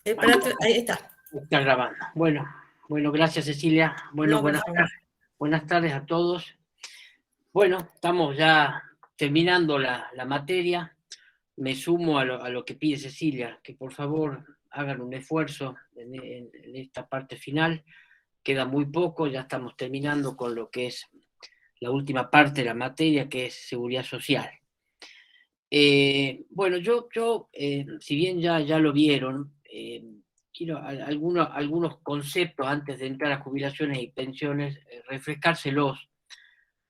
Espérate, ahí está. Está grabando. Bueno, gracias Cecilia. Bueno, No, por favor. buenas tardes a todos. Bueno, estamos ya terminando la materia. Me sumo a lo que pide Cecilia, que por favor hagan un esfuerzo en esta parte final. Queda muy poco, ya estamos terminando con lo que es la última parte de la materia, que es seguridad social. Bueno, si bien ya lo vieron, quiero algunos conceptos antes de entrar a jubilaciones y pensiones, refrescárselos,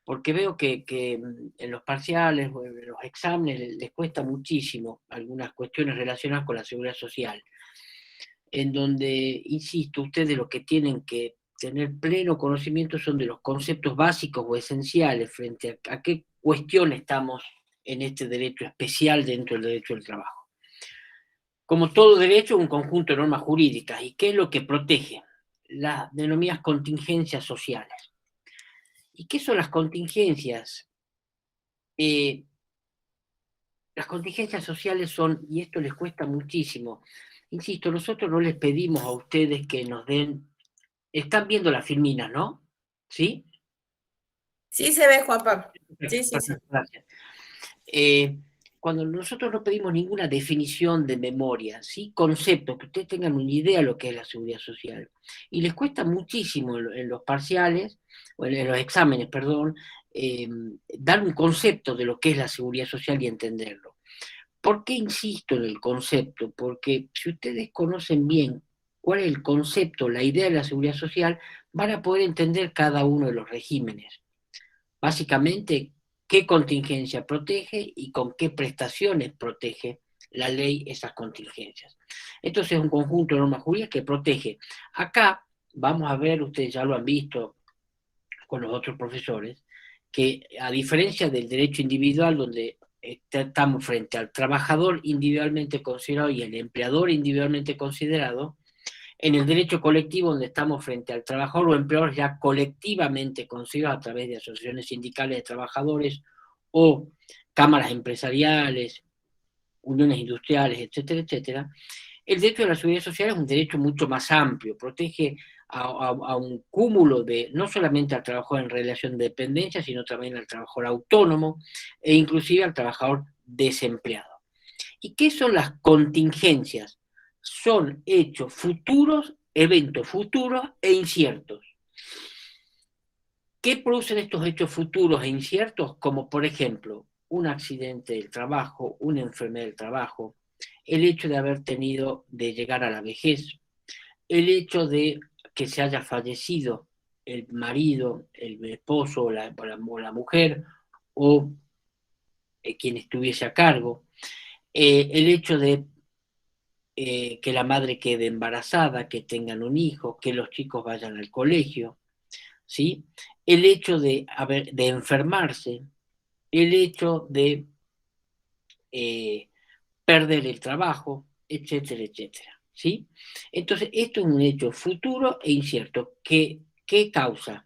porque veo que en los parciales o en los exámenes les cuesta muchísimo algunas cuestiones relacionadas con la seguridad social, en donde, insisto, ustedes lo que tienen que tener pleno conocimiento son de los conceptos básicos o esenciales frente a qué cuestión estamos en este derecho especial dentro del derecho del trabajo. Como todo derecho, un conjunto de normas jurídicas. ¿Y qué es lo que protege? Las denominadas contingencias sociales. ¿Y qué son las contingencias? Eh, las contingencias sociales son, y esto les cuesta muchísimo, insisto, nosotros no les pedimos a ustedes que nos den, están viendo las filminas, ¿no? ¿Sí? Sí se ve, Juanpa. Sí, Perfecto, sí, sí. perfecto, gracias. Eh, Cuando nosotros no pedimos ninguna definición de memoria, ¿sí? Conceptos, que ustedes tengan una idea de lo que es la seguridad social. Y les cuesta muchísimo en los parciales, o en los exámenes, perdón, dar un concepto de lo que es la seguridad social y entenderlo. ¿Por qué insisto en el concepto? Porque si ustedes conocen bien cuál es el concepto, la idea de la seguridad social, van a poder entender cada uno de los regímenes. Básicamente, qué contingencia protege y con qué prestaciones protege la ley esas contingencias. Entonces es un conjunto de normas jurídicas que protege. Acá vamos a ver, ustedes ya lo han visto con los otros profesores, que a diferencia del derecho individual, donde estamos frente al trabajador individualmente considerado y el empleador individualmente considerado, en el derecho colectivo, donde estamos frente al trabajador o empleador ya colectivamente considerados a través de asociaciones sindicales de trabajadores o cámaras empresariales, uniones industriales, etcétera, etcétera, el derecho de la seguridad social es un derecho mucho más amplio, protege a un cúmulo de, no solamente al trabajador en relación de dependencia, sino también al trabajador autónomo e inclusive al trabajador desempleado. ¿Y qué son las contingencias? Son hechos futuros, eventos futuros e inciertos. ¿Qué producen estos hechos futuros e inciertos? Como por ejemplo un accidente del trabajo, una enfermedad del trabajo, el hecho de haber tenido, de llegar a la vejez, el hecho de que se haya fallecido el marido, el esposo o la mujer o quien estuviese a cargo, el hecho de que la madre quede embarazada, que tengan un hijo, que los chicos vayan al colegio, ¿sí? El hecho de enfermarse, el hecho de eh, perder el trabajo, etcétera, etcétera, ¿sí? Entonces, esto es un hecho futuro e incierto. ¿Qué causa?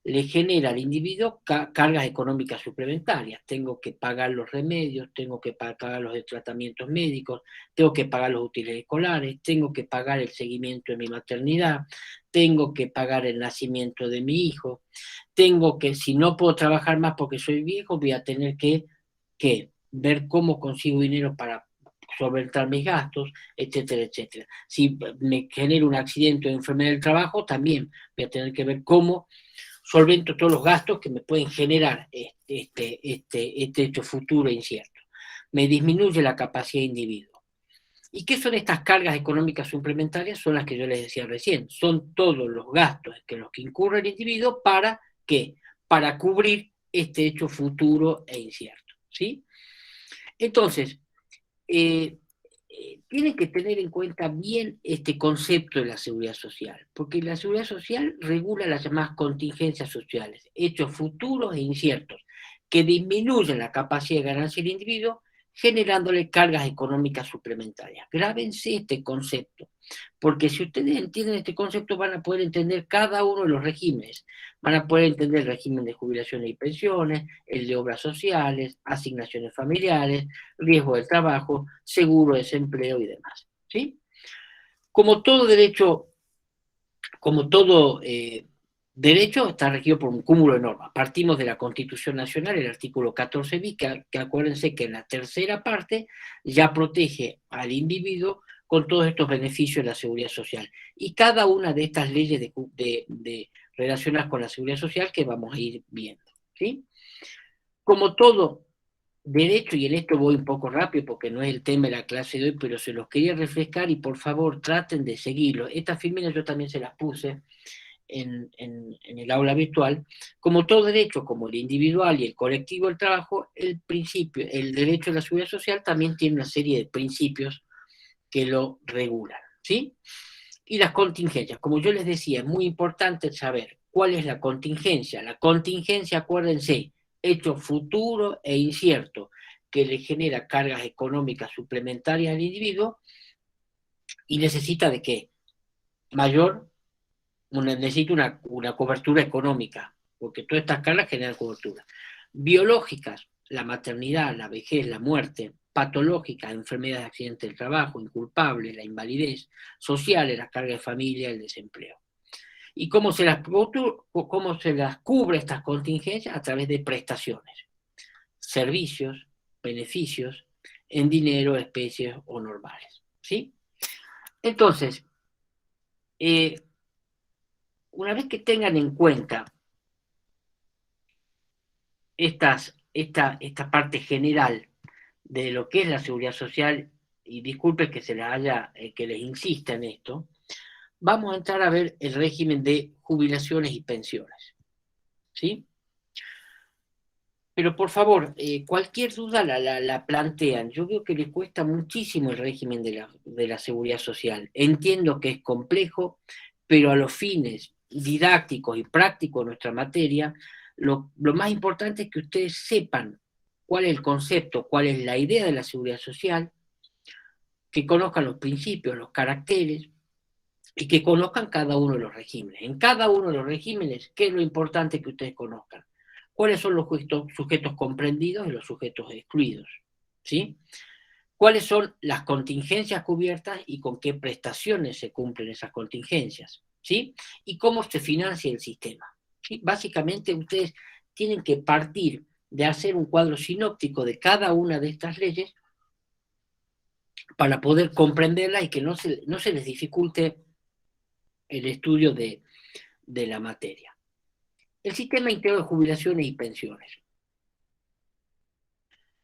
Le genera al individuo cargas económicas suplementarias. Tengo que pagar los remedios, tengo que pagar los tratamientos médicos, tengo que pagar los útiles escolares, tengo que pagar el seguimiento de mi maternidad, tengo que pagar el nacimiento de mi hijo, tengo que, si no puedo trabajar más porque soy viejo, voy a tener que ver cómo consigo dinero para solventar mis gastos, etcétera, etcétera. Si me genera un accidente o enfermedad del trabajo, también voy a tener que ver cómo solvento todos los gastos que me pueden generar este hecho futuro e incierto. Me disminuye la capacidad de individuo. ¿Y qué son estas cargas económicas suplementarias? Son las que yo les decía recién. Son todos los gastos que los que incurre el individuo para ¿qué? Para cubrir este hecho futuro e incierto. ¿Sí? Entonces, eh, tienen que tener en cuenta bien este concepto de la seguridad social, porque la seguridad social regula las llamadas contingencias sociales, hechos futuros e inciertos, que disminuyen la capacidad de ganancia del individuo, generándole cargas económicas suplementarias. Grábense este concepto, porque si ustedes entienden este concepto van a poder entender cada uno de los regímenes, van a poder entender el régimen de jubilaciones y pensiones, el de obras sociales, asignaciones familiares, riesgo del trabajo, seguro, desempleo y demás. ¿Sí? Como todo derecho, derecho está regido por un cúmulo de normas. Partimos de la Constitución Nacional, el artículo 14 bis, que acuérdense que en la tercera parte ya protege al individuo con todos estos beneficios de la seguridad social. Y cada una de estas leyes relacionadas con la seguridad social que vamos a ir viendo, ¿sí? Como todo derecho, y en esto voy un poco rápido porque no es el tema de la clase de hoy, pero se los quería refrescar y por favor traten de seguirlo. Estas filminas yo también se las puse en el aula virtual. Como todo derecho, como el individual y el colectivo del trabajo, el principio, el derecho a la seguridad social también tiene una serie de principios que lo regulan, ¿sí? Y las contingencias, como yo les decía, es muy importante saber cuál es la contingencia. La contingencia, acuérdense, hecho futuro e incierto, que le genera cargas económicas suplementarias al individuo y necesita de qué? Necesita una cobertura económica, porque todas estas cargas generan cobertura. Biológicas, la maternidad, la vejez, la muerte. Patológicas, enfermedades, accidentes del trabajo, inculpables, la invalidez. Sociales, la carga de familia, el desempleo. ¿Y cómo se las cubre estas contingencias? A través de prestaciones, servicios, beneficios, en dinero, especies o normales, ¿sí? Entonces, una vez que tengan en cuenta esta parte general de lo que es la seguridad social, y disculpen que que les insista en esto, vamos a entrar a ver el régimen de jubilaciones y pensiones, ¿sí? Pero por favor, cualquier duda la plantean. Yo veo que les cuesta muchísimo el régimen de la seguridad social. Entiendo que es complejo, pero a los fines didácticos y prácticos de nuestra materia, lo más importante es que ustedes sepan cuál es el concepto, cuál es la idea de la seguridad social, que conozcan los principios, los caracteres, y que conozcan cada uno de los regímenes. En cada uno de los regímenes, ¿qué es lo importante que ustedes conozcan? ¿Cuáles son los sujetos comprendidos y los sujetos excluidos? ¿Sí? ¿Cuáles son las contingencias cubiertas y con qué prestaciones se cumplen esas contingencias? ¿Sí? Y cómo se financia el sistema. ¿Sí? Básicamente ustedes tienen que partir de hacer un cuadro sinóptico de cada una de estas leyes para poder comprenderlas y que no se les dificulte el estudio de la materia. El sistema integral de jubilaciones y pensiones.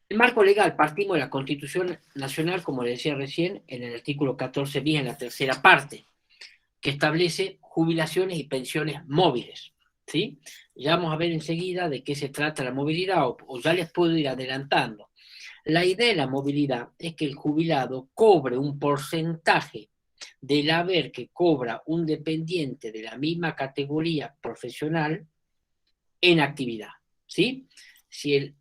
El marco legal, partimos de la Constitución Nacional, como le decía recién, en el artículo 14 bis, en la tercera parte, que establece jubilaciones y pensiones móviles, ¿sí? Ya vamos a ver enseguida de qué se trata la movilidad, o ya les puedo ir adelantando. La idea de la movilidad es que el jubilado cobre un porcentaje del haber que cobra un dependiente de la misma categoría profesional en actividad, ¿sí? Si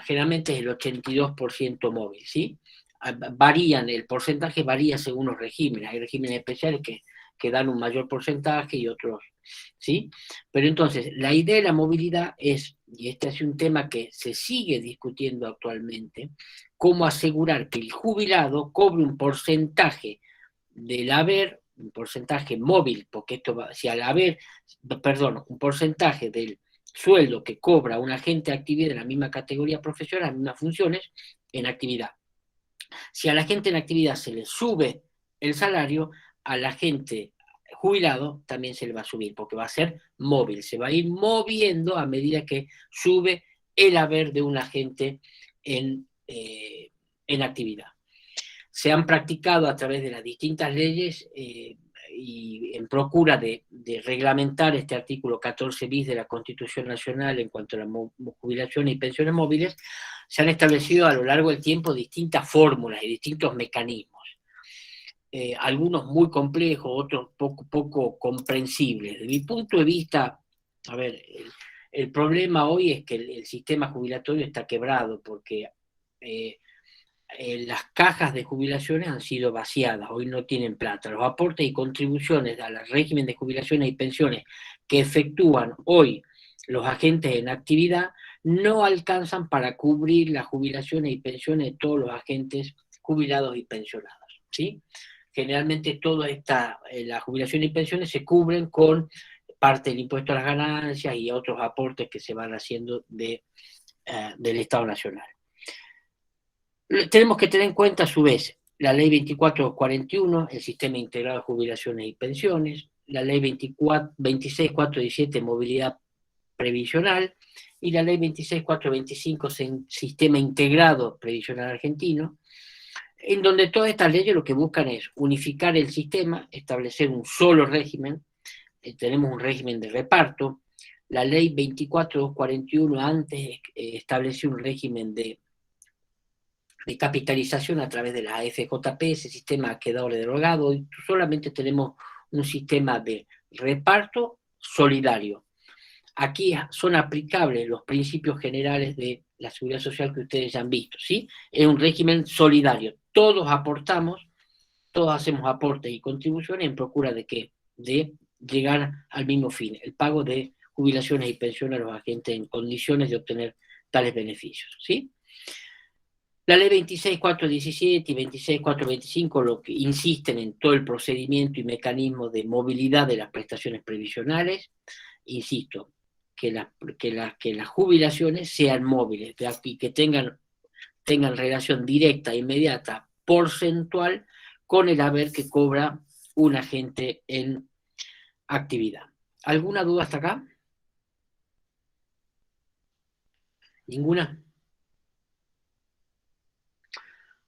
generalmente es el 82% móvil, ¿sí? El porcentaje varía según los regímenes. Hay regímenes especiales que dan un mayor porcentaje y otros, ¿sí? Pero entonces, la idea de la movilidad es, y este es un tema que se sigue discutiendo actualmente, cómo asegurar que el jubilado cobre un porcentaje del haber, un porcentaje móvil, porque esto va, si al haber, perdón, un porcentaje del sueldo que cobra un agente de actividad de la misma categoría profesional, las mismas funciones, en actividad. Si a la gente en actividad se le sube el salario, a la gente jubilado también se le va a subir, porque va a ser móvil, se va a ir moviendo a medida que sube el haber de un agente en actividad. Se han practicado a través de las distintas leyes y en procura de reglamentar este artículo 14 bis de la Constitución Nacional en cuanto a la jubilación y pensiones móviles, se han establecido a lo largo del tiempo distintas fórmulas y distintos mecanismos. Algunos muy complejos, otros poco comprensibles. Desde mi punto de vista, a ver, el problema hoy es que el sistema jubilatorio está quebrado porque las cajas de jubilaciones han sido vaciadas, hoy no tienen plata. Los aportes y contribuciones al régimen de jubilaciones y pensiones que efectúan hoy los agentes en actividad no alcanzan para cubrir las jubilaciones y pensiones de todos los agentes jubilados y pensionados, ¿sí? generalmente todas las jubilaciones y pensiones se cubren con parte del impuesto a las ganancias y otros aportes que se van haciendo del Estado Nacional. Tenemos que tener en cuenta, a su vez, la Ley 2441, el Sistema Integrado de Jubilaciones y Pensiones, la Ley 26417, Movilidad Previsional, y la Ley 26425, Sistema Integrado Previsional Argentino, en donde todas estas leyes lo que buscan es unificar el sistema, establecer un solo régimen. Tenemos un régimen de reparto. La Ley 24241 antes estableció un régimen de capitalización a través de la AFJP. Ese sistema ha quedado derogado y solamente tenemos un sistema de reparto solidario. Aquí son aplicables los principios generales de la seguridad social que ustedes ya han visto, ¿sí? Es un régimen solidario. Todos aportamos, todos hacemos aportes y contribuciones en procura de ¿qué? De llegar al mismo fin, el pago de jubilaciones y pensiones a los agentes en condiciones de obtener tales beneficios, ¿sí? La ley 26417 y 26425 lo que insisten en todo el procedimiento y mecanismo de movilidad de las prestaciones previsionales. Insisto, que las jubilaciones sean móviles y que tengan relación directa e inmediata porcentual con el haber que cobra un agente en actividad. ¿Alguna duda hasta acá? ¿Ninguna?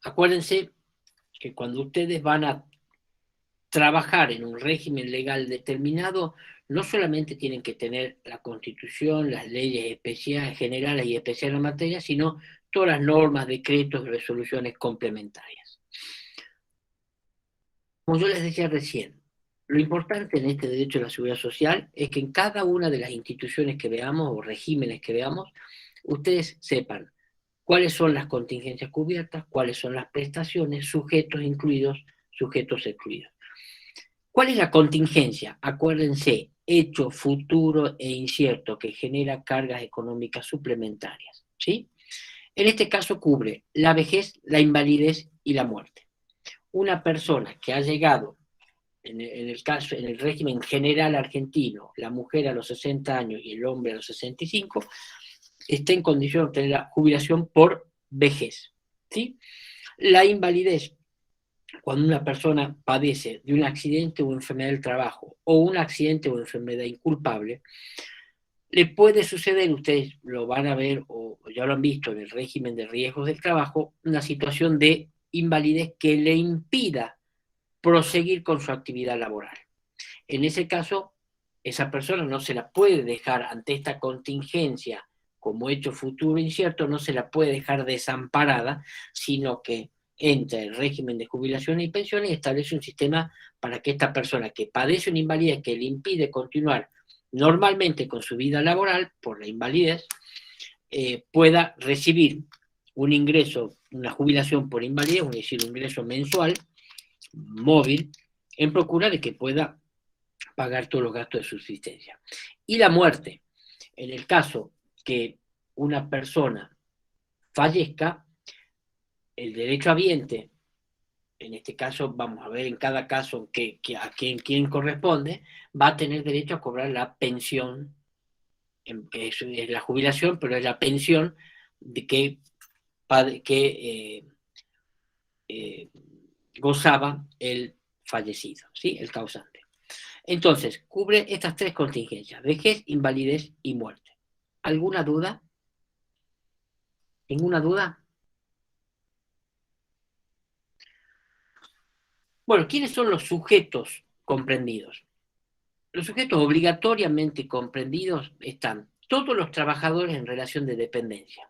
Acuérdense que cuando ustedes van a trabajar en un régimen legal determinado, no solamente tienen que tener la Constitución, las leyes especiales, generales y especiales en materia, sino todas las normas, decretos y resoluciones complementarias. Como yo les decía recién, lo importante en este derecho a la seguridad social es que en cada una de las instituciones que veamos o regímenes que veamos, ustedes sepan cuáles son las contingencias cubiertas, cuáles son las prestaciones, sujetos incluidos, sujetos excluidos. ¿Cuál es la contingencia? Acuérdense, hecho futuro e incierto que genera cargas económicas suplementarias, ¿sí? En este caso cubre la vejez, la invalidez y la muerte. Una persona que ha llegado, en el régimen general argentino, la mujer a los 60 años y el hombre a los 65, está en condición de obtener la jubilación por vejez, ¿sí? La invalidez, cuando una persona padece de un accidente o enfermedad del trabajo, o un accidente o enfermedad inculpable, le puede suceder, ustedes lo van a ver o ya lo han visto en el régimen de riesgos del trabajo, una situación de invalidez que le impida proseguir con su actividad laboral. En ese caso, esa persona no se la puede dejar ante esta contingencia como hecho futuro incierto, no se la puede dejar desamparada, sino que entra el régimen de jubilaciones y pensiones y establece un sistema para que esta persona que padece una invalidez que le impide continuar normalmente con su vida laboral por la invalidez, pueda recibir un ingreso, una jubilación por invalidez, es decir, un ingreso mensual, móvil, en procura de que pueda pagar todos los gastos de subsistencia. Y la muerte, en el caso que una persona fallezca, el derecho habiente, en este caso vamos a ver en cada caso a quién corresponde, va a tener derecho a cobrar la pensión, es la jubilación, pero es la pensión de que gozaba el fallecido, ¿sí? El causante. Entonces, cubre estas tres contingencias: vejez, invalidez y muerte. ¿Alguna duda? ¿Ninguna duda? Bueno, ¿quiénes son los sujetos comprendidos? Los sujetos obligatoriamente comprendidos están todos los trabajadores en relación de dependencia.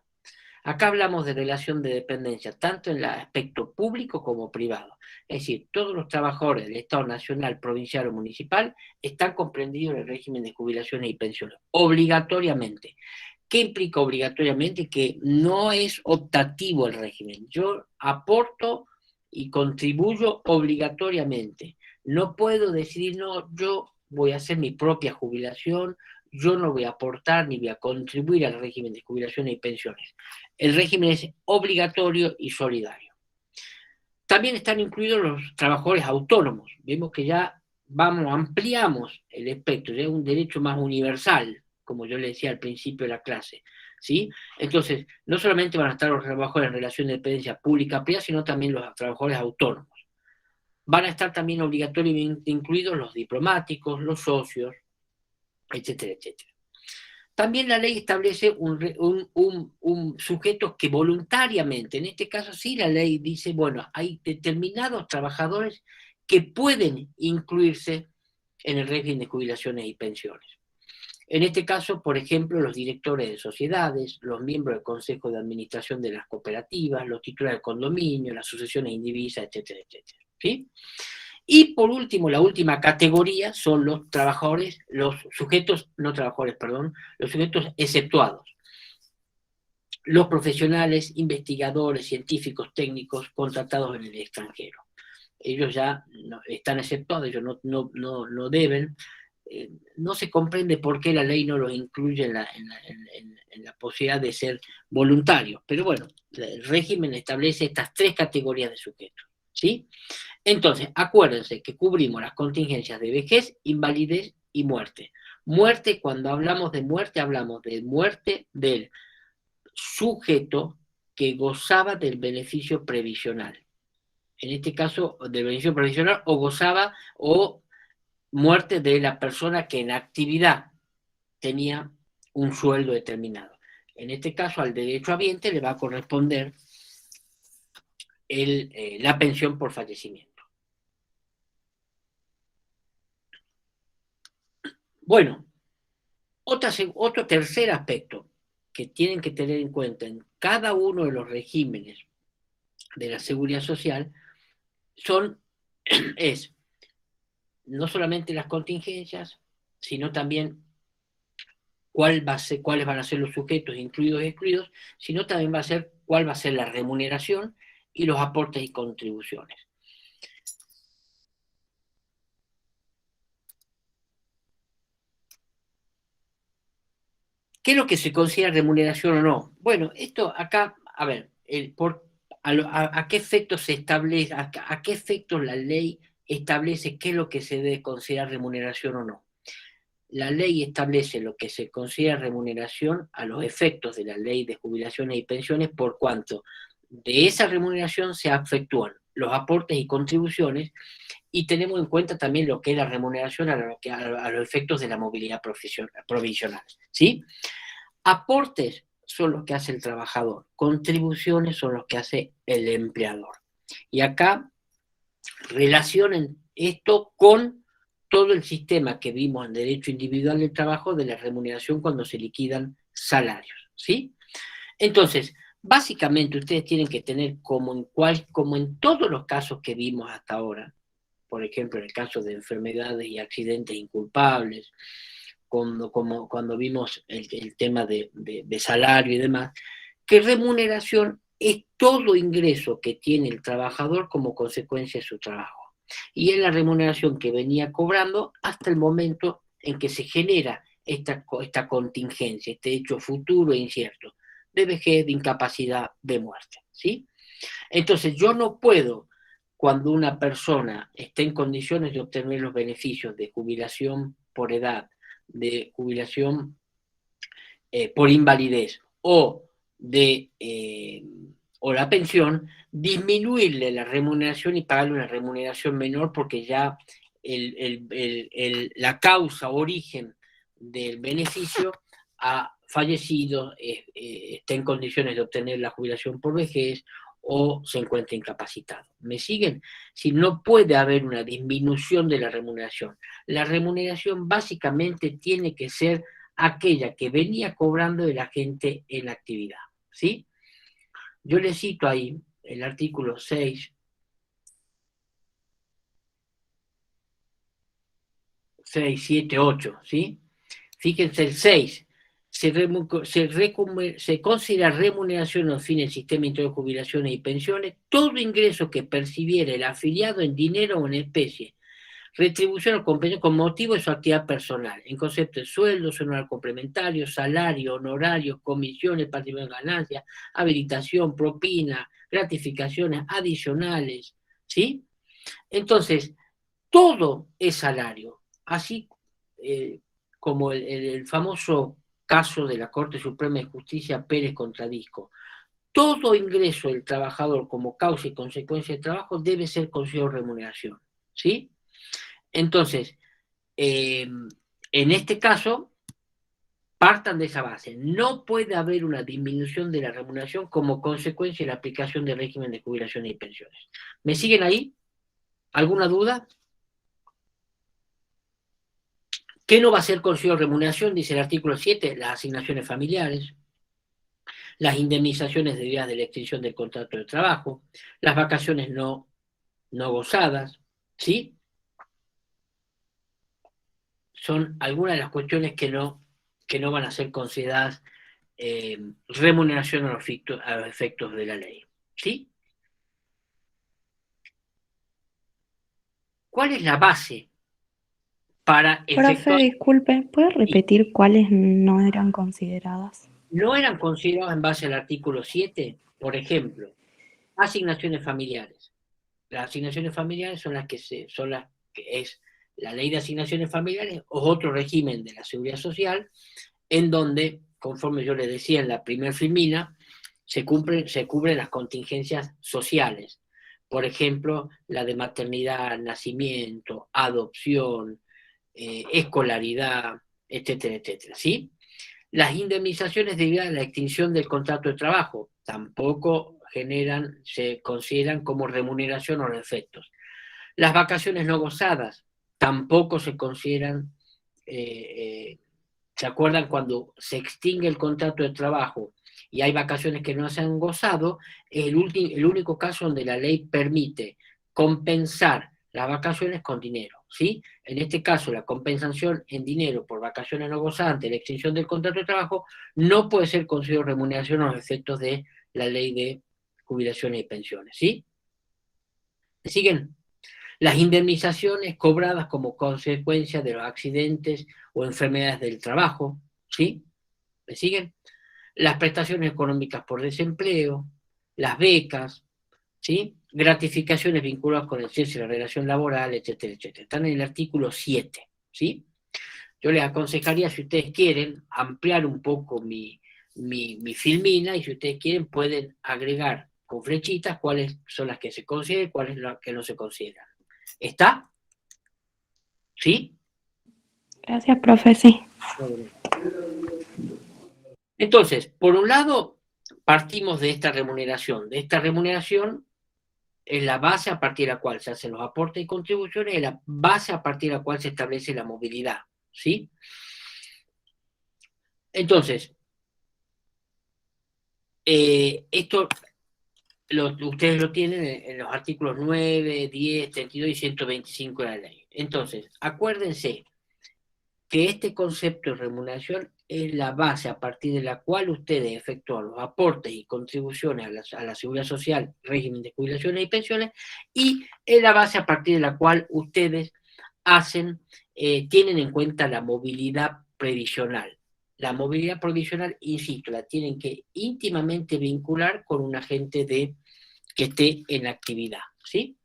Acá hablamos de relación de dependencia, tanto en el aspecto público como privado. Es decir, todos los trabajadores del Estado nacional, provincial o municipal están comprendidos en el régimen de jubilaciones y pensiones, obligatoriamente. ¿Qué implica obligatoriamente? Que no es optativo el régimen. Yo aporto y contribuyo obligatoriamente. No puedo decidir, no, yo voy a hacer mi propia jubilación, yo no voy a aportar ni voy a contribuir al régimen de jubilaciones y pensiones. El régimen es obligatorio y solidario. También están incluidos los trabajadores autónomos. Vemos que ya ampliamos el espectro, ya es un derecho más universal, como yo le decía al principio de la clase, ¿sí? Entonces, no solamente van a estar los trabajadores en relación de dependencia pública-privada, sino también los trabajadores autónomos. Van a estar también obligatoriamente incluidos los diplomáticos, los socios, etcétera, etcétera. También la ley establece un sujeto que voluntariamente, en este caso sí la ley dice, bueno, hay determinados trabajadores que pueden incluirse en el régimen de jubilaciones y pensiones. En este caso, por ejemplo, los directores de sociedades, los miembros del consejo de administración de las cooperativas, los titulares de condominio, las sucesiones indivisas, etcétera, etcétera. ¿Sí? Y por último, la última categoría son los trabajadores, los sujetos, no trabajadores, perdón, los sujetos exceptuados. Los profesionales, investigadores, científicos, técnicos contratados en el extranjero. Ellos ya no, están exceptuados, ellos no deben. No se comprende por qué la ley no los incluye en la posibilidad de ser voluntarios. Pero bueno, el régimen establece estas tres categorías de sujetos. ¿Sí? Entonces, acuérdense que cubrimos las contingencias de vejez, invalidez y muerte. Muerte, cuando hablamos de muerte del sujeto que gozaba del beneficio previsional. En este caso, del beneficio previsional, o gozaba, o muerte de la persona que en actividad tenía un sueldo determinado. En este caso, al derechohabiente le va a corresponder la pensión por fallecimiento. Bueno, otro tercer aspecto que tienen que tener en cuenta en cada uno de los regímenes de la seguridad social es no solamente las contingencias, sino también cuáles van a ser los sujetos incluidos y excluidos, sino también cuál va a ser la remuneración y los aportes y contribuciones. ¿Qué es lo que se considera remuneración o no? Bueno, esto acá, a ver, ¿a qué efectos se establece, a qué efectos la ley establece qué es lo que se debe considerar remuneración o no? La ley establece lo que se considera remuneración a los efectos de la ley de jubilaciones y pensiones, por cuanto de esa remuneración se efectúan los aportes y contribuciones, y tenemos en cuenta también lo que es la remuneración a los efectos de la movilidad provisional, ¿sí? Aportes son los que hace el trabajador, contribuciones son los que hace el empleador. Y acá relacionen esto con todo el sistema que vimos en derecho individual del trabajo de la remuneración cuando se liquidan salarios, ¿sí? Entonces, básicamente ustedes tienen que tener como en todos los casos que vimos hasta ahora, por ejemplo, en el caso de enfermedades y accidentes inculpables, cuando vimos el tema de salario y demás, que remuneración es todo ingreso que tiene el trabajador como consecuencia de su trabajo. Y es la remuneración que venía cobrando hasta el momento en que se genera esta contingencia, este hecho futuro e incierto, de vejez, de incapacidad, de muerte, ¿sí? Entonces yo no puedo, cuando una persona esté en condiciones de obtener los beneficios de jubilación por edad, de jubilación por invalidez o la pensión, disminuirle la remuneración y pagarle una remuneración menor porque ya la causa, origen del beneficio ha fallecido, está en condiciones de obtener la jubilación por vejez o se encuentra incapacitado. ¿Me siguen? Si no puede haber una disminución de la remuneración. La remuneración básicamente tiene que ser aquella que venía cobrando de la gente en la actividad, ¿sí? Yo le cito ahí el artículo 6, 7, 8, ¿sí? Fíjense el 6, se considera remuneración al fin del sistema integral de jubilaciones y pensiones todo ingreso que percibiera el afiliado en dinero o en especie, retribución o compensación con motivo de su actividad personal, en concepto de sueldos, honorario complementario, salario, honorarios, comisiones, patrimonio de ganancias, habilitación, propina, gratificaciones adicionales, ¿sí? Entonces, todo es salario, así como el famoso caso de la Corte Suprema de Justicia Pérez contra Disco. Todo ingreso del trabajador como causa y consecuencia del trabajo debe ser considerado remuneración, ¿sí? Entonces, en este caso, partan de esa base. No puede haber una disminución de la remuneración como consecuencia de la aplicación del régimen de jubilaciones y pensiones. ¿Me siguen ahí? ¿Alguna duda? ¿Qué no va a ser considerado remuneración? Dice el artículo 7, las asignaciones familiares, las indemnizaciones debidas de la extinción del contrato de trabajo, las vacaciones no gozadas, ¿sí? Son algunas de las cuestiones que no van a ser consideradas remuneración a los efectos de la ley, ¿sí? ¿Cuál es la base para Profe, efectuar? disculpe, ¿puede repetir cuáles no eran consideradas? No eran considerados en base al artículo 7, por ejemplo, asignaciones familiares. Las asignaciones familiares son las que es la ley de asignaciones familiares o otro régimen de la seguridad social, en donde, conforme yo les decía en la primer filmina, se cubren las contingencias sociales. Por ejemplo, la de maternidad, nacimiento, adopción, escolaridad, etcétera, etcétera, ¿sí? Las indemnizaciones debidas a la extinción del contrato de trabajo tampoco se consideran como remuneración o efectos. Las vacaciones no gozadas tampoco se consideran, ¿se acuerdan cuando se extingue el contrato de trabajo y hay vacaciones que no se han gozado? Es el único caso donde la ley permite compensar las vacaciones con dinero, ¿sí? En este caso, la compensación en dinero por vacaciones no gozadas ante la extinción del contrato de trabajo no puede ser considerado remuneración a los efectos de la ley de jubilaciones y pensiones, ¿sí? ¿Me siguen? Las indemnizaciones cobradas como consecuencia de los accidentes o enfermedades del trabajo, ¿sí? ¿Me siguen? Las prestaciones económicas por desempleo, las becas, ¿sí? Gratificaciones vinculadas con el cese de la relación laboral, etcétera, etcétera. Están en el artículo 7, ¿sí? Yo les aconsejaría, si ustedes quieren, ampliar un poco mi filmina, y si ustedes quieren pueden agregar con flechitas cuáles son las que se consideran y cuáles las que no se consideran. ¿Está? ¿Sí? Gracias, profe, sí. Entonces, por un lado, partimos de esta remuneración. De esta remuneración es la base a partir de la cual se hacen los aportes y contribuciones, es la base a partir de la cual se establece la movilidad, ¿sí? Entonces, esto ustedes lo tienen en los artículos 9, 10, 32 y 125 de la ley. Entonces, acuérdense que este concepto de remuneración es la base a partir de la cual ustedes efectúan los aportes y contribuciones a la seguridad social, régimen de jubilaciones y pensiones, y es la base a partir de la cual ustedes tienen en cuenta la movilidad previsional. La movilidad provisional, insisto, la tienen que íntimamente vincular con un agente que esté en actividad, ¿sí?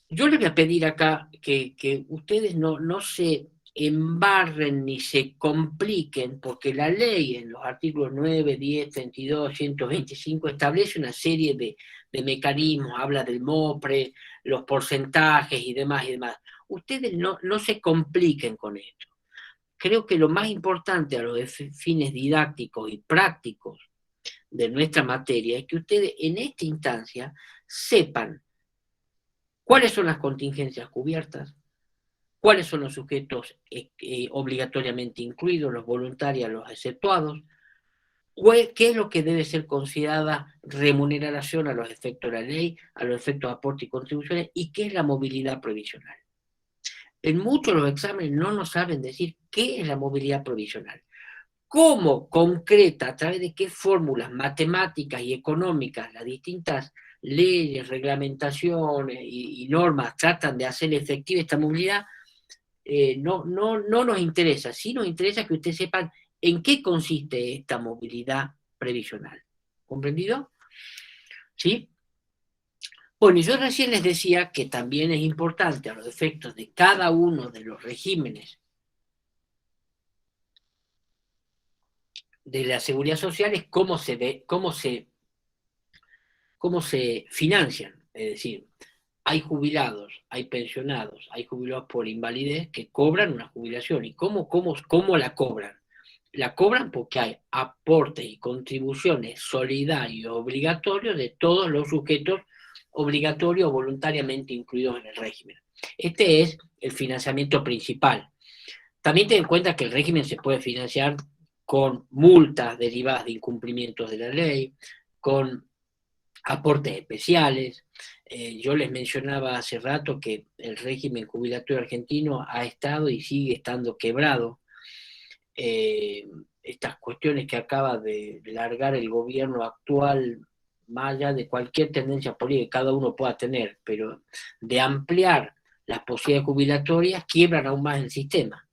Yo les voy a pedir acá que ustedes no se embarren ni se compliquen, porque la ley en los artículos 9, 10, 32, 125 establece una serie de mecanismos, habla del MOPRE, los porcentajes y demás y demás. Ustedes no se compliquen con esto. Creo que lo más importante a los fines didácticos y prácticos de nuestra materia es que ustedes en esta instancia sepan cuáles son las contingencias cubiertas, cuáles son los sujetos obligatoriamente incluidos, los voluntarios, los exceptuados, qué es lo que debe ser considerada remuneración a los efectos de la ley, a los efectos de aporte y contribuciones, y qué es la movilidad provisional. En muchos de los exámenes no nos saben decir qué es la movilidad provisional. ¿Cómo concreta, a través de qué fórmulas matemáticas y económicas las distintas leyes, reglamentaciones y normas tratan de hacer efectiva esta movilidad? No nos interesa. Sí nos interesa que ustedes sepan en qué consiste esta movilidad previsional. ¿Comprendido? ¿Sí? Bueno, y yo recién les decía que también es importante a los efectos de cada uno de los regímenes de la seguridad social es cómo se financian. Es decir, hay jubilados, hay pensionados, hay jubilados por invalidez que cobran una jubilación. ¿Y cómo la cobran? La cobran porque hay aportes y contribuciones solidarios obligatorios de todos los sujetos obligatorios o voluntariamente incluidos en el régimen. Este es el financiamiento principal. También ten en cuenta que el régimen se puede financiar con multas derivadas de incumplimientos de la ley, con aportes especiales. Yo les mencionaba hace rato que el régimen jubilatorio argentino ha estado y sigue estando quebrado. Estas cuestiones que acaba de largar el gobierno actual, más allá de cualquier tendencia política que cada uno pueda tener, pero de ampliar las posibilidades jubilatorias, quiebran aún más el sistema.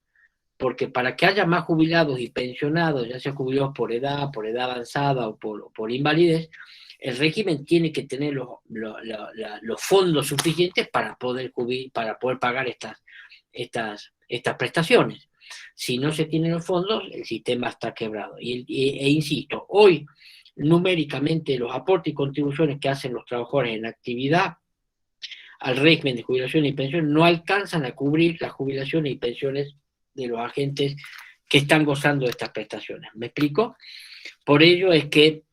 Porque para que haya más jubilados y pensionados, ya sea jubilados por edad avanzada o por invalidez, el régimen tiene que tener los fondos suficientes para poder pagar estas prestaciones. Si no se tienen los fondos, el sistema está quebrado. E insisto, hoy numéricamente los aportes y contribuciones que hacen los trabajadores en actividad al régimen de jubilación y pensión no alcanzan a cubrir las jubilaciones y pensiones de los agentes que están gozando de estas prestaciones. ¿Me explico? Por ello es que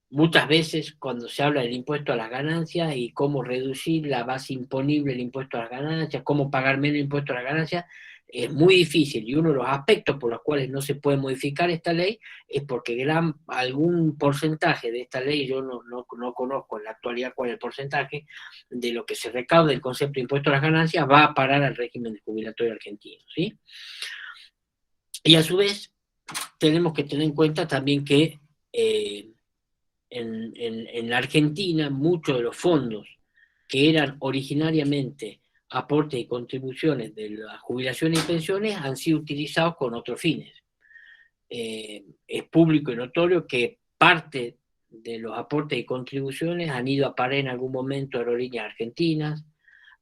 muchas veces cuando se habla del impuesto a las ganancias y cómo reducir la base imponible del impuesto a las ganancias, cómo pagar menos impuesto a las ganancias, es muy difícil, y uno de los aspectos por los cuales no se puede modificar esta ley es porque algún porcentaje de esta ley, yo no conozco en la actualidad cuál es el porcentaje, de lo que se recauda del concepto de impuesto a las ganancias va a parar al régimen jubilatorio argentino, ¿sí? Y a su vez, tenemos que tener en cuenta también que en la Argentina muchos de los fondos que eran originariamente aportes y contribuciones de las jubilaciones y pensiones han sido utilizados con otros fines. Es público y notorio que parte de los aportes y contribuciones han ido a parar en algún momento a aerolíneas argentinas,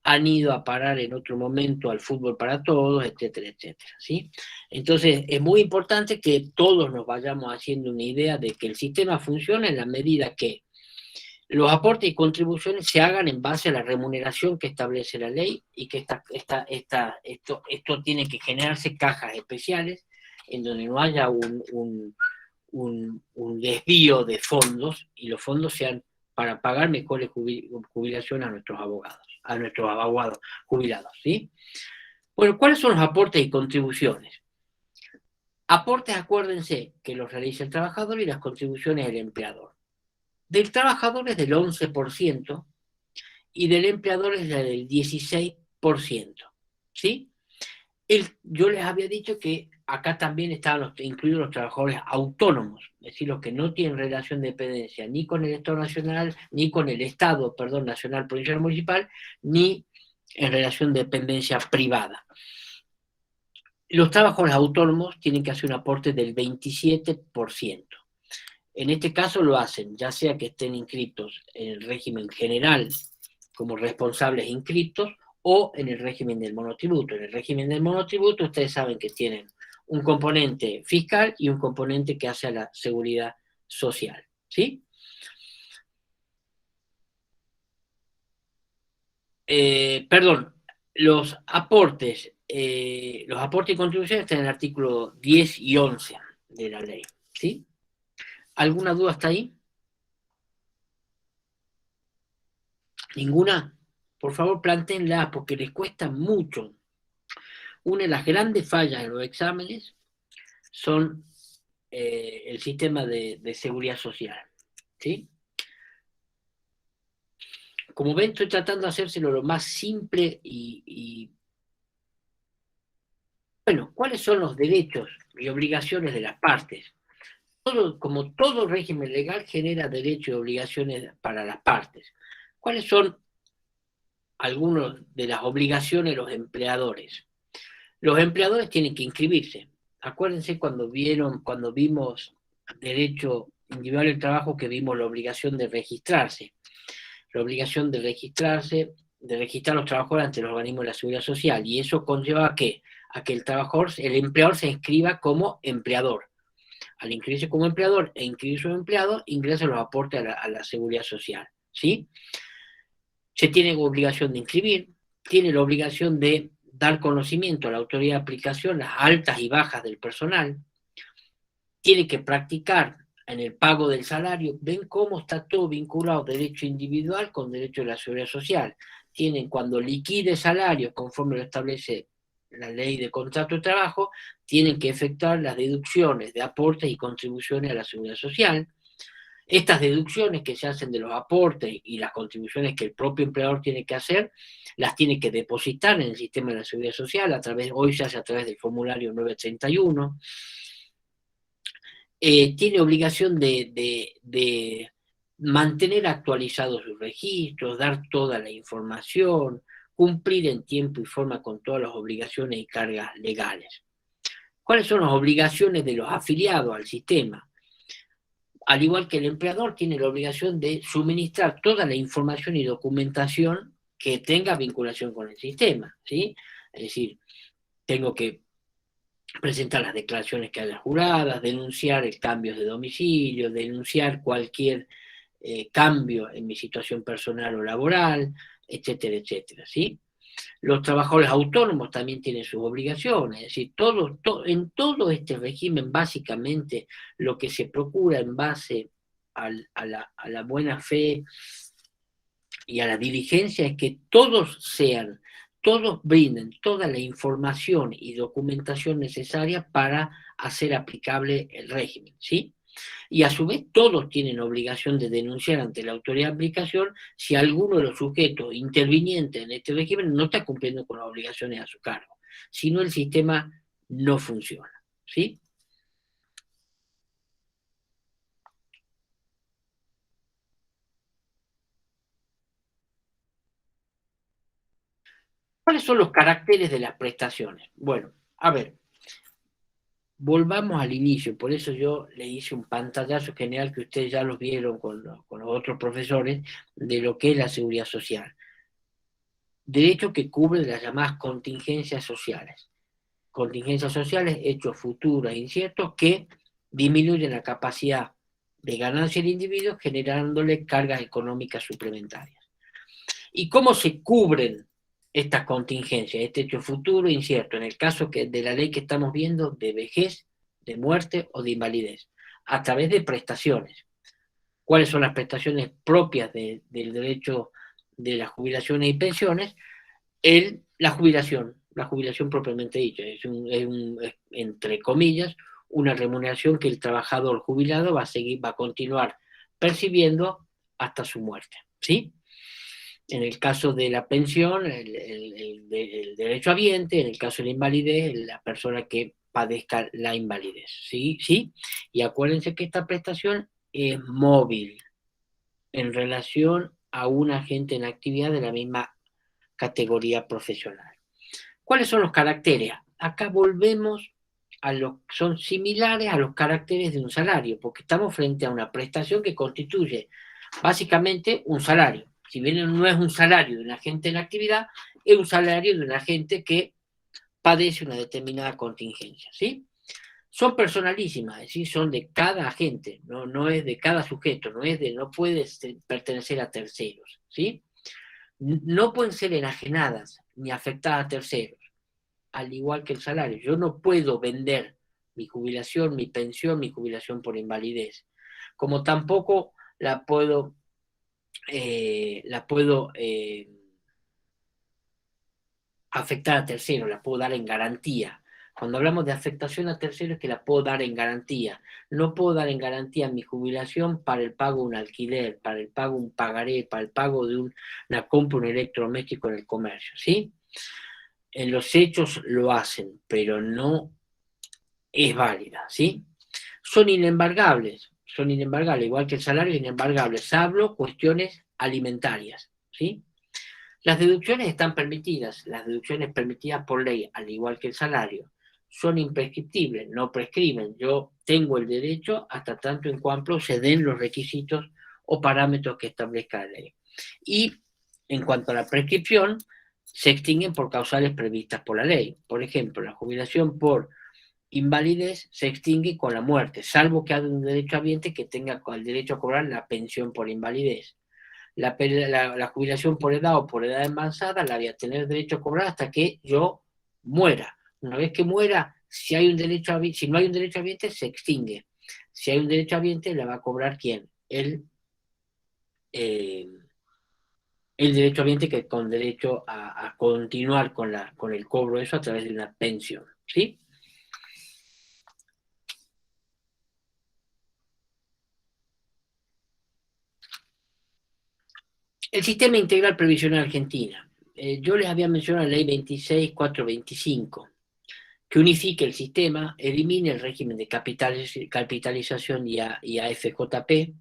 han ido a parar en otro momento al fútbol para todos, etcétera, etcétera, ¿sí? Entonces, es muy importante que todos nos vayamos haciendo una idea de que el sistema funciona en la medida que los aportes y contribuciones se hagan en base a la remuneración que establece la ley y que esto tiene que generarse cajas especiales en donde no haya un desvío de fondos y los fondos sean para pagar mejores jubilaciones a nuestros abogados jubilados, ¿sí? Bueno, ¿cuáles son los aportes y contribuciones? Aportes, acuérdense, que los realiza el trabajador y las contribuciones del empleador. Del trabajador es del 11% y del empleador es del 16%, ¿sí? Yo les había dicho que acá también estaban incluidos los trabajadores autónomos, es decir, los que no tienen relación de dependencia ni con el Estado nacional, ni con el Estado, nacional, provincial, municipal, ni en relación de dependencia privada. Los trabajadores autónomos tienen que hacer un aporte del 27%. En este caso lo hacen, ya sea que estén inscritos en el régimen general como responsables inscritos o en el régimen del monotributo. En el régimen del monotributo ustedes saben que tienen un componente fiscal y un componente que hace a la seguridad social, ¿sí? Perdón, los aportes y contribuciones están en el artículo 10 y 11 de la ley, ¿sí? ¿Alguna duda hasta ahí? ¿Ninguna? Por favor, plantéenla porque les cuesta mucho. Una de las grandes fallas de los exámenes son el sistema de seguridad social, ¿sí? Como ven, estoy tratando de hacérselo lo más simple bueno, ¿cuáles son los derechos y obligaciones de las partes? Como todo régimen legal genera derechos y obligaciones para las partes. ¿Cuáles son algunas de las obligaciones de los empleadores? Los empleadores tienen que inscribirse. Acuérdense cuando vimos derecho individual del trabajo, que vimos la obligación de registrarse. la obligación de registrarse, de registrar a los trabajadores ante los organismos de la Seguridad Social, y eso conlleva a que el trabajador, el empleador se inscriba como empleador. Al inscribirse como empleador e inscribirse como empleado, ingresa los aportes a la Seguridad Social, ¿sí? Se tiene obligación de inscribir, tiene la obligación de dar conocimiento a la autoridad de aplicación, las altas y bajas del personal, tiene que practicar en el pago del salario. Ven cómo está todo vinculado, derecho individual con derecho de la Seguridad Social. Tienen, cuando liquide salarios conforme lo establece la ley de contrato de trabajo, tienen que efectuar las deducciones de aportes y contribuciones a la Seguridad Social. Estas deducciones que se hacen de los aportes y las contribuciones que el propio empleador tiene que hacer, las tiene que depositar en el sistema de la Seguridad Social, hoy se hace a través del formulario 931. Tiene obligación de mantener actualizados sus registros, dar toda la información, cumplir en tiempo y forma con todas las obligaciones y cargas legales. ¿Cuáles son las obligaciones de los afiliados al sistema? Al igual que el empleador, tiene la obligación de suministrar toda la información y documentación que tenga vinculación con el sistema, ¿sí? Es decir, tengo que presentar las declaraciones que haya juradas, denunciar el cambio de domicilio, denunciar cualquier cambio en mi situación personal o laboral, etcétera, etcétera, ¿sí? Los trabajadores autónomos también tienen sus obligaciones, es decir, en todo este régimen, básicamente, lo que se procura en base a la buena fe y a la diligencia es que todos brinden toda la información y documentación necesaria para hacer aplicable el régimen, ¿sí? Y a su vez todos tienen obligación de denunciar ante la autoridad de aplicación si alguno de los sujetos intervinientes en este régimen no está cumpliendo con las obligaciones a su cargo, si no el sistema no funciona, ¿sí? ¿Cuáles son los caracteres de las prestaciones? Bueno, a ver, volvamos al inicio, por eso yo le hice un pantallazo general que ustedes ya los vieron con los otros profesores de lo que es la seguridad social. Derecho que cubre las llamadas contingencias sociales. Contingencias sociales, hechos futuros e inciertos que disminuyen la capacidad de ganancia del individuo generándole cargas económicas suplementarias. ¿Y cómo se cubren estas contingencias, este hecho futuro e incierto, en el caso de la ley que estamos viendo de vejez, de muerte o de invalidez? A través de prestaciones. ¿Cuáles son las prestaciones propias del derecho de las jubilaciones y pensiones? La jubilación propiamente dicha, es entre comillas, una remuneración que el trabajador jubilado va a continuar percibiendo hasta su muerte, ¿sí? En el caso de la pensión, el derecho habiente; en el caso de la invalidez, la persona que padezca la invalidez, ¿sí? ¿Sí? Y acuérdense que esta prestación es móvil en relación a un agente en actividad de la misma categoría profesional. ¿Cuáles son los caracteres? Acá volvemos son similares a los caracteres de un salario, porque estamos frente a una prestación que constituye básicamente un salario. Si bien no es un salario de un agente en actividad, es un salario de un agente que padece una determinada contingencia, ¿sí? Son personalísimas, es decir, son de cada agente, no es de cada sujeto, no puede pertenecer a terceros, ¿sí? No pueden ser enajenadas ni afectadas a terceros, al igual que el salario. Yo no puedo vender mi jubilación, mi pensión, mi jubilación por invalidez, como tampoco la puedo afectar a terceros, la puedo dar en garantía. Cuando hablamos de afectación a terceros, es que la puedo dar en garantía. No puedo dar en garantía mi jubilación para el pago de un alquiler, para el pago de un pagaré, para el pago de una compra de un electrodoméstico en el comercio, ¿sí? En los hechos lo hacen, pero no es válida, ¿sí? Son inembargables, igual que el salario, inembargables, salvo cuestiones alimentarias, ¿sí? Las deducciones están permitidas, las deducciones permitidas por ley, al igual que el salario, son imprescriptibles, no prescriben. Yo tengo el derecho hasta tanto en cuanto se den los requisitos o parámetros que establezca la ley. Y en cuanto a la prescripción, se extinguen por causales previstas por la ley. Por ejemplo, la jubilación por invalidez se extingue con la muerte, salvo que haya un derechohabiente que tenga el derecho a cobrar la pensión por invalidez. La jubilación por edad o por edad avanzada la voy a tener derecho a cobrar hasta que yo muera. Una vez que muera, si no hay un derechohabiente, se extingue. Si hay un derechohabiente, la va a cobrar ¿quién? El derechohabiente, que con derecho a continuar con el cobro de eso a través de una pensión, ¿sí? El sistema integral previsional argentina. Yo les había mencionado la ley 26.425, que unifique el sistema, elimine el régimen de capitalización y AFJP.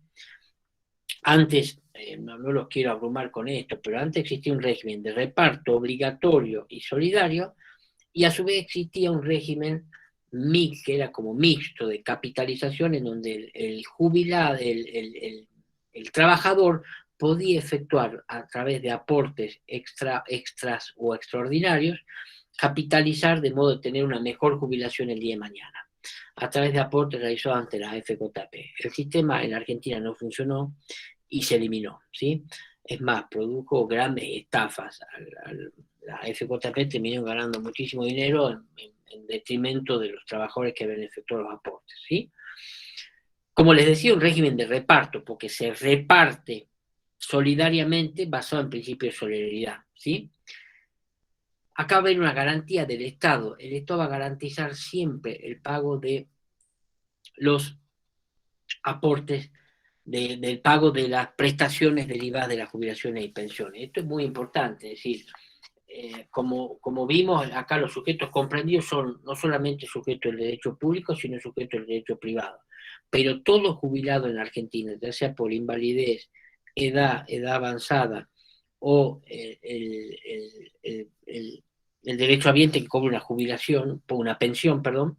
Antes, no los quiero abrumar con esto, pero antes existía un régimen de reparto obligatorio y solidario, y a su vez existía un régimen que era como mixto de capitalización, en donde el jubilado, el trabajador podía efectuar a través de aportes extras o extraordinarios, capitalizar de modo de tener una mejor jubilación el día de mañana, a través de aportes realizados ante la FJP. El sistema en Argentina no funcionó y se eliminó, ¿sí? Es más, produjo grandes estafas. La FJP terminó ganando muchísimo dinero en detrimento de los trabajadores que habían efectuado los aportes, ¿sí? Como les decía, un régimen de reparto, porque se reparte solidariamente basado en principio de solidaridad, ¿sí? Acá va a haber una garantía del Estado. El Estado va a garantizar siempre el pago de los aportes, del pago de las prestaciones derivadas de las jubilaciones y pensiones. Esto es muy importante, es decir, como vimos acá, los sujetos comprendidos son no solamente sujetos del derecho público, sino sujetos del derecho privado. Pero todo jubilado en Argentina, ya sea por invalidez, edad avanzada o el derechohabiente que cobra una jubilación, una pensión, perdón,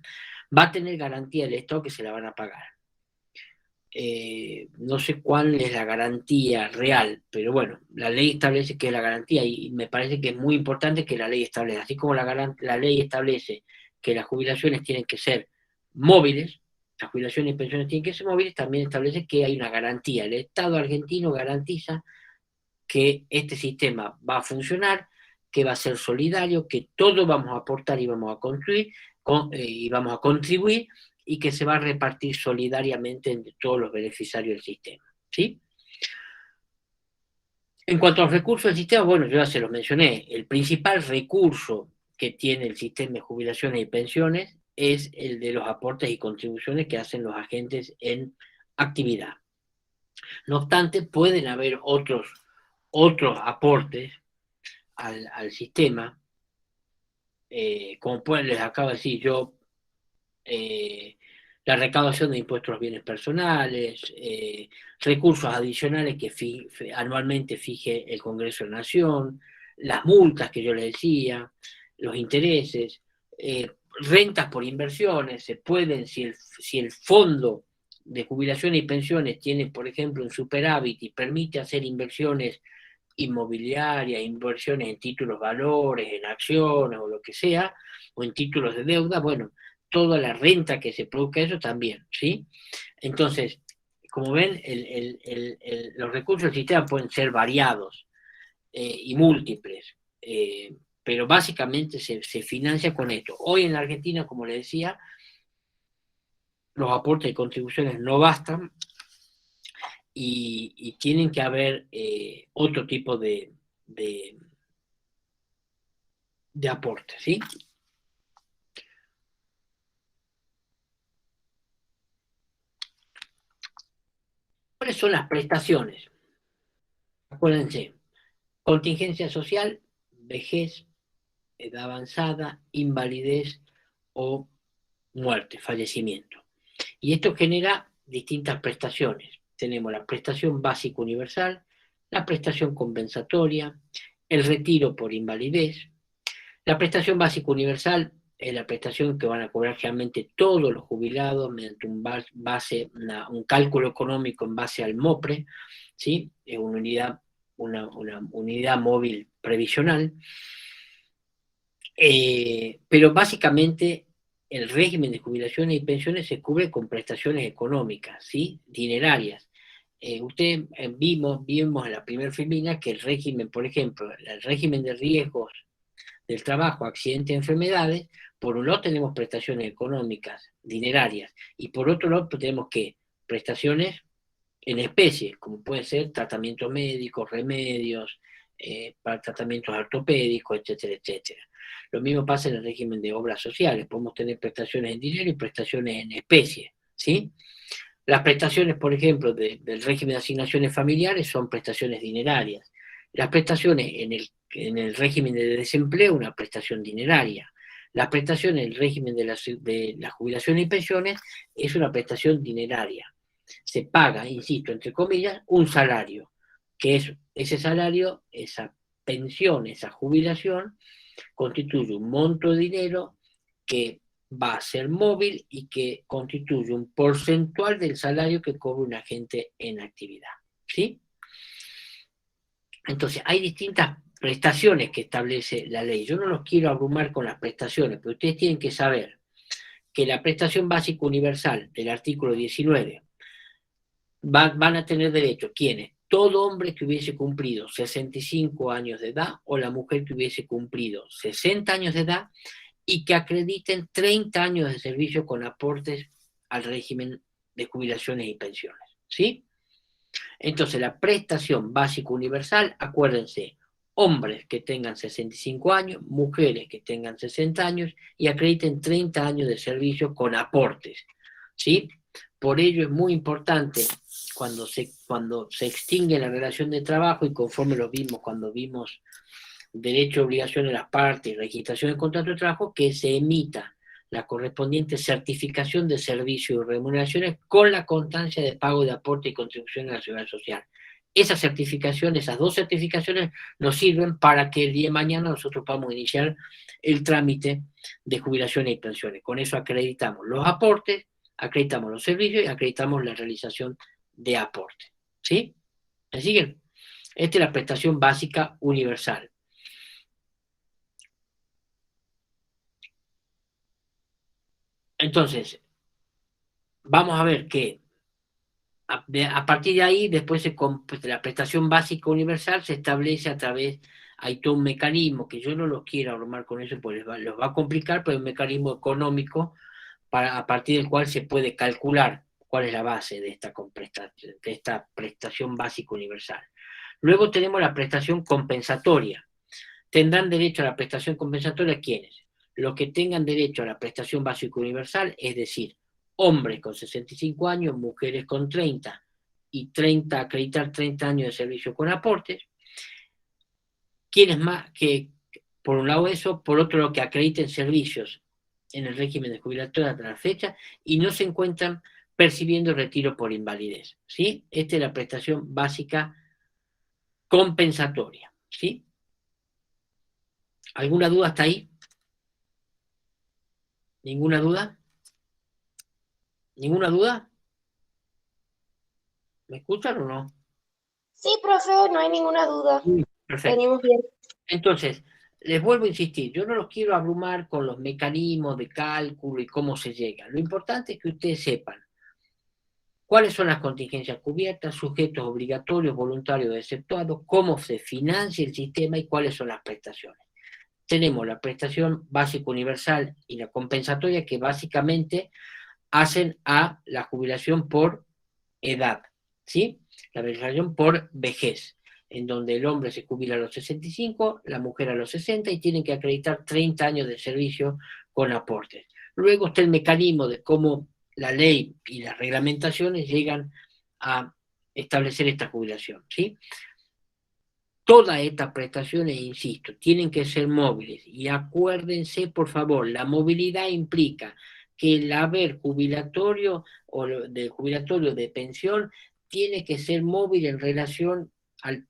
va a tener garantía del Estado que se la van a pagar. No sé cuál es la garantía real, pero bueno, la ley establece que es la garantía, y me parece que es muy importante que la ley establezca, así como la ley establece que las jubilaciones tienen que ser móviles, las jubilaciones y pensiones tienen que ser móviles, también establece que hay una garantía. El Estado argentino garantiza que este sistema va a funcionar, que va a ser solidario, que todos vamos a aportar y vamos a construir, y vamos a contribuir, y que se va a repartir solidariamente entre todos los beneficiarios del sistema, ¿sí? En cuanto a los recursos del sistema, bueno, yo ya se los mencioné, el principal recurso que tiene el sistema de jubilaciones y pensiones es el de los aportes y contribuciones que hacen los agentes en actividad. No obstante, pueden haber otros aportes al sistema, como les acabo de decir yo, la recaudación de impuestos a los bienes personales, recursos adicionales que anualmente fije el Congreso de la Nación, las multas que yo les decía, los intereses, rentas por inversiones. Se pueden, si el fondo de jubilaciones y pensiones tiene, por ejemplo, un superávit y permite hacer inversiones inmobiliarias, inversiones en títulos valores, en acciones o lo que sea, o en títulos de deuda, bueno, toda la renta que se produzca eso también, ¿sí? Entonces, como ven, los recursos del sistema pueden ser variados y múltiples, pero básicamente se financia con esto. Hoy en la Argentina, como les decía, los aportes y contribuciones no bastan, y tienen que haber otro tipo de aporte, ¿sí? ¿Cuáles son las prestaciones? Acuérdense, contingencia social, vejez, edad avanzada, invalidez o muerte, fallecimiento. Y esto genera distintas prestaciones. Tenemos la prestación básica universal, la prestación compensatoria, el retiro por invalidez. La prestación básica universal es la prestación que van a cobrar generalmente todos los jubilados mediante un cálculo económico en base al MOPRE, ¿sí? Es una unidad una unidad móvil previsional, pero básicamente el régimen de jubilaciones y pensiones se cubre con prestaciones económicas, ¿sí? Dinerarias. Vimos en la primera filmina que el régimen, por ejemplo, el régimen de riesgos del trabajo, accidentes, enfermedades, por un lado tenemos prestaciones económicas, dinerarias, y por otro lado tenemos que prestaciones en especie, como pueden ser tratamientos médicos, remedios, para tratamientos ortopédicos, etcétera, etcétera. Lo mismo pasa en el régimen de obras sociales, podemos tener prestaciones en dinero y prestaciones en especie, ¿sí? Las prestaciones, por ejemplo, del régimen de asignaciones familiares son prestaciones dinerarias. Las prestaciones en el régimen de desempleo, una prestación dineraria. Las prestaciones en el régimen de la jubilación y pensiones es una prestación dineraria. Se paga, insisto, entre comillas, un salario, que es ese salario, esa pensión, esa jubilación, constituye un monto de dinero que va a ser móvil y que constituye un porcentual del salario que cobra un agente en actividad, ¿sí? Entonces, hay distintas prestaciones que establece la ley. Yo no los quiero abrumar con las prestaciones, pero ustedes tienen que saber que la prestación básica universal del artículo 19 van a tener derecho, ¿quiénes? Todo hombre que hubiese cumplido 65 años de edad o la mujer que hubiese cumplido 60 años de edad y que acrediten 30 años de servicio con aportes al régimen de jubilaciones y pensiones, ¿sí? Entonces, la prestación básica universal, acuérdense, hombres que tengan 65 años, mujeres que tengan 60 años y acrediten 30 años de servicio con aportes, ¿sí? Por ello es muy importante cuando se extingue la relación de trabajo y conforme lo vimos cuando vimos derecho, obligación de las partes y registración del contrato de trabajo, que se emita la correspondiente certificación de servicios y remuneraciones con la constancia de pago de aporte y contribución a la seguridad social. Esa certificación, esas dos certificaciones nos sirven para que el día de mañana nosotros podamos iniciar el trámite de jubilaciones y pensiones. Con eso acreditamos los aportes, acreditamos los servicios y acreditamos la realización de aportes. ¿Sí? ¿Me siguen? Esta es la prestación básica universal. Entonces, vamos a ver que a partir de ahí, después la prestación básica universal se establece a través, hay todo un mecanismo que yo no los quiero abrumar con eso, porque los va a complicar, pero es un mecanismo económico a partir del cual se puede calcular cuál es la base de esta prestación básica universal. Luego tenemos la prestación compensatoria. Tendrán derecho a la prestación compensatoria ¿quiénes? Los que tengan derecho a la prestación básica universal, es decir, hombres con 65 años, mujeres con 30 y 30, acreditar 30 años de servicio con aportes. ¿Quiénes más? Que por un lado eso, por otro lado que acrediten servicios en el régimen de jubilatoria hasta la fecha y no se encuentran percibiendo retiro por invalidez, ¿sí? Esta es la prestación básica compensatoria, ¿sí? ¿Alguna duda hasta ahí? ¿Ninguna duda? ¿Ninguna duda? ¿Me escuchan o no? Sí, profe, no hay ninguna duda. Perfecto. Venimos bien. Entonces, les vuelvo a insistir, yo no los quiero abrumar con los mecanismos de cálculo y cómo se llega. Lo importante es que ustedes sepan cuáles son las contingencias cubiertas, sujetos obligatorios, voluntarios, exceptuados, cómo se financia el sistema y cuáles son las prestaciones. Tenemos la prestación básica universal y la compensatoria que básicamente hacen a la jubilación por edad, ¿sí? La jubilación por vejez, en donde el hombre se jubila a los 65, la mujer a los 60 y tienen que acreditar 30 años de servicio con aportes. Luego está el mecanismo de cómo la ley y las reglamentaciones llegan a establecer esta jubilación, ¿sí? Todas estas prestaciones, insisto, tienen que ser móviles y acuérdense, por favor, la movilidad implica que el haber jubilatorio o de jubilatorio de pensión tiene que ser móvil en relación al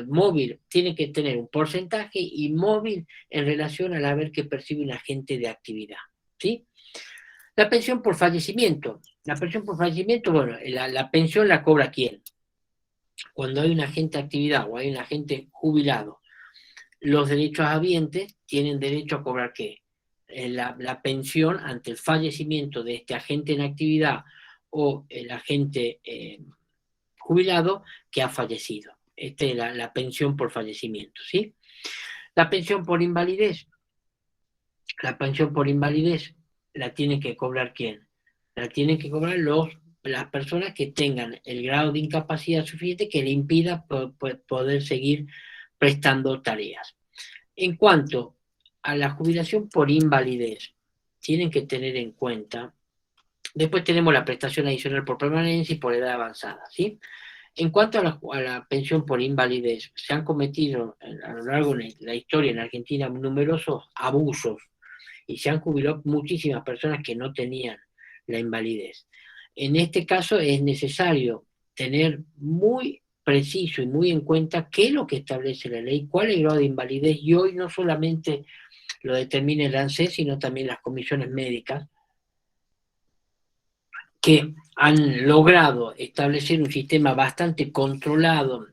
móvil, tiene que tener un porcentaje y móvil en relación al haber que percibe un agente de actividad, ¿sí? La pensión por fallecimiento. La pensión por fallecimiento, bueno, la pensión la cobra ¿quién? cuando hay un agente de actividad o hay un agente jubilado, los derechos habientes tienen derecho a cobrar ¿qué? La pensión ante el fallecimiento de este agente en actividad o el agente jubilado que ha fallecido. Esta es la pensión por fallecimiento, ¿sí? La pensión por invalidez. La pensión por invalidez la tiene que cobrar ¿quién? La tienen que cobrar las personas que tengan el grado de incapacidad suficiente que le impida poder seguir prestando tareas. En cuanto a la jubilación por invalidez, tienen que tener en cuenta, después tenemos la prestación adicional por permanencia y por edad avanzada, ¿sí? En cuanto a la pensión por invalidez, se han cometido a lo largo de la historia en Argentina numerosos abusos y se han jubilado muchísimas personas que no tenían la invalidez. En este caso es necesario tener muy preciso y muy en cuenta qué es lo que establece la ley, cuál es el grado de invalidez, y hoy no solamente lo determina el ANSES, sino también las comisiones médicas, que han logrado establecer un sistema bastante controlado.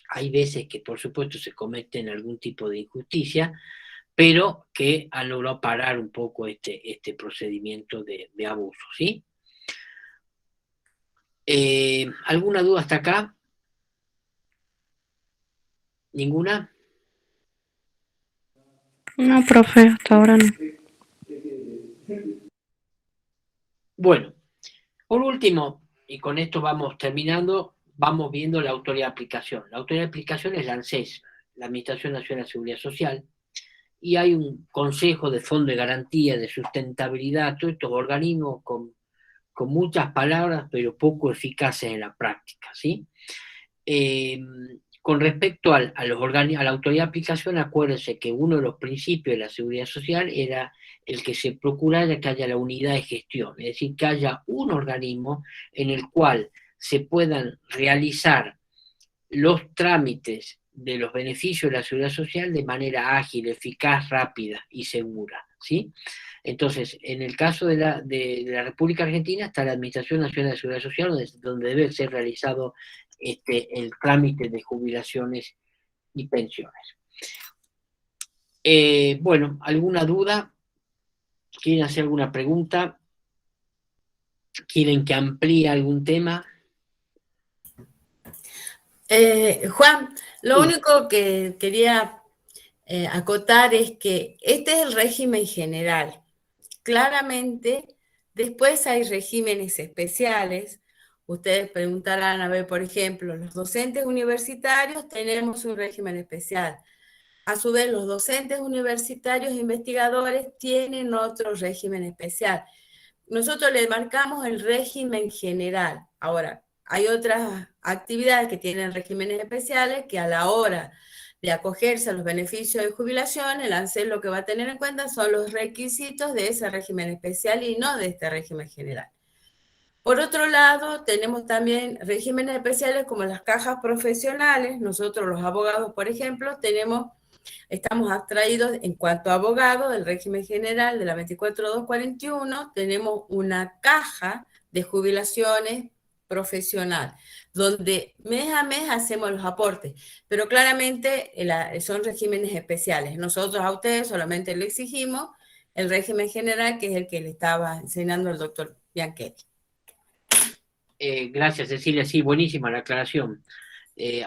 Hay veces que, por supuesto, se cometen algún tipo de injusticia, pero que han logrado parar un poco este procedimiento de abuso, ¿sí? ¿Alguna duda hasta acá? ¿Ninguna? No, profe, hasta ahora no. Bueno, por último, y con esto vamos terminando, vamos viendo la autoridad de aplicación. La autoridad de aplicación es la ANSES, la Administración Nacional de Seguridad Social, y hay un consejo de fondo de garantía, de sustentabilidad, todos estos organismos con muchas palabras, pero poco eficaces en la práctica, ¿sí? Con respecto a la autoridad de aplicación, acuérdense que uno de los principios de la seguridad social era el que se procurara que haya la unidad de gestión, es decir, que haya un organismo en el cual se puedan realizar los trámites de los beneficios de la seguridad social de manera ágil, eficaz, rápida y segura, ¿sí? Entonces, en el caso de la República Argentina está la Administración Nacional de Seguridad Social, donde debe ser realizado el trámite de jubilaciones y pensiones. Bueno, ¿alguna duda? ¿Quieren hacer alguna pregunta? ¿Quieren que amplíe algún tema? Juan, lo Sí. único que quería acotar es que este es el régimen general. Claramente, después hay regímenes especiales. Ustedes preguntarán, a ver, por ejemplo, los docentes universitarios tenemos un régimen especial. A su vez, los docentes universitarios investigadores tienen otro régimen especial. Nosotros le marcamos el régimen general. Ahora, hay otras actividades que tienen regímenes especiales que a la hora de acogerse a los beneficios de jubilación, el ANSES lo que va a tener en cuenta son los requisitos de ese régimen especial y no de este régimen general. Por otro lado, tenemos también regímenes especiales como las cajas profesionales. Nosotros los abogados, por ejemplo, estamos abstraídos en cuanto a abogados del régimen general de la 24241, tenemos una caja de jubilaciones profesional, donde mes a mes hacemos los aportes, pero claramente son regímenes especiales. Nosotros a ustedes solamente le exigimos el régimen general, que es el que le estaba enseñando el doctor Bianchetti. Gracias, Cecilia. Sí, buenísima la aclaración.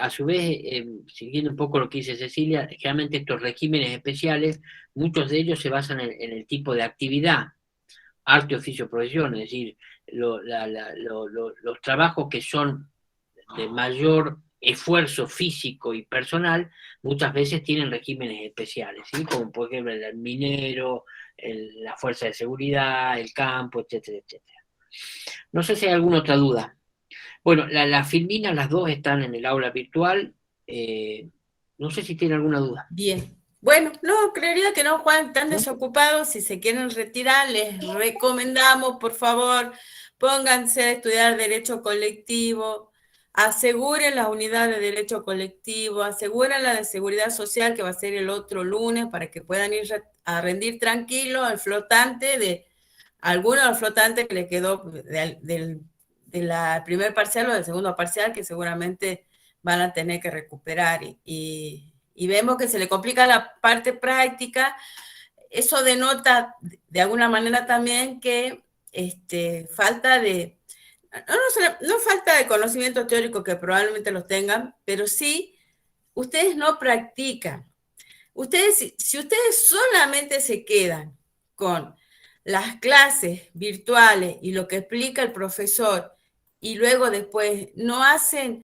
A su vez, siguiendo un poco lo que dice Cecilia, generalmente estos regímenes especiales, muchos de ellos se basan en el tipo de actividad, arte, oficio, profesión, es decir, los trabajos que son de mayor esfuerzo físico y personal, muchas veces tienen regímenes especiales, ¿sí? Como por ejemplo el minero, la fuerza de seguridad, el campo, etcétera, etcétera. No sé si hay alguna otra duda. Bueno, las Filminas, las dos están en el aula virtual. No sé si tiene alguna duda. Bien. Bueno, no, creería que no, Juan, están desocupados. Si se quieren retirar, les recomendamos, por favor, pónganse a estudiar derecho colectivo, aseguren la unidad de derecho colectivo, aseguren la de seguridad social, que va a ser el otro lunes, para que puedan ir a rendir tranquilo al flotante de alguno de los flotantes que le quedó de la primer parcial o del segundo parcial, que seguramente van a tener que recuperar y vemos que se le complica la parte práctica. Eso denota de alguna manera también que falta de, no falta de conocimiento teórico, que probablemente los tengan, pero sí ustedes no practican. Si ustedes solamente se quedan con las clases virtuales y lo que explica el profesor y luego después no hacen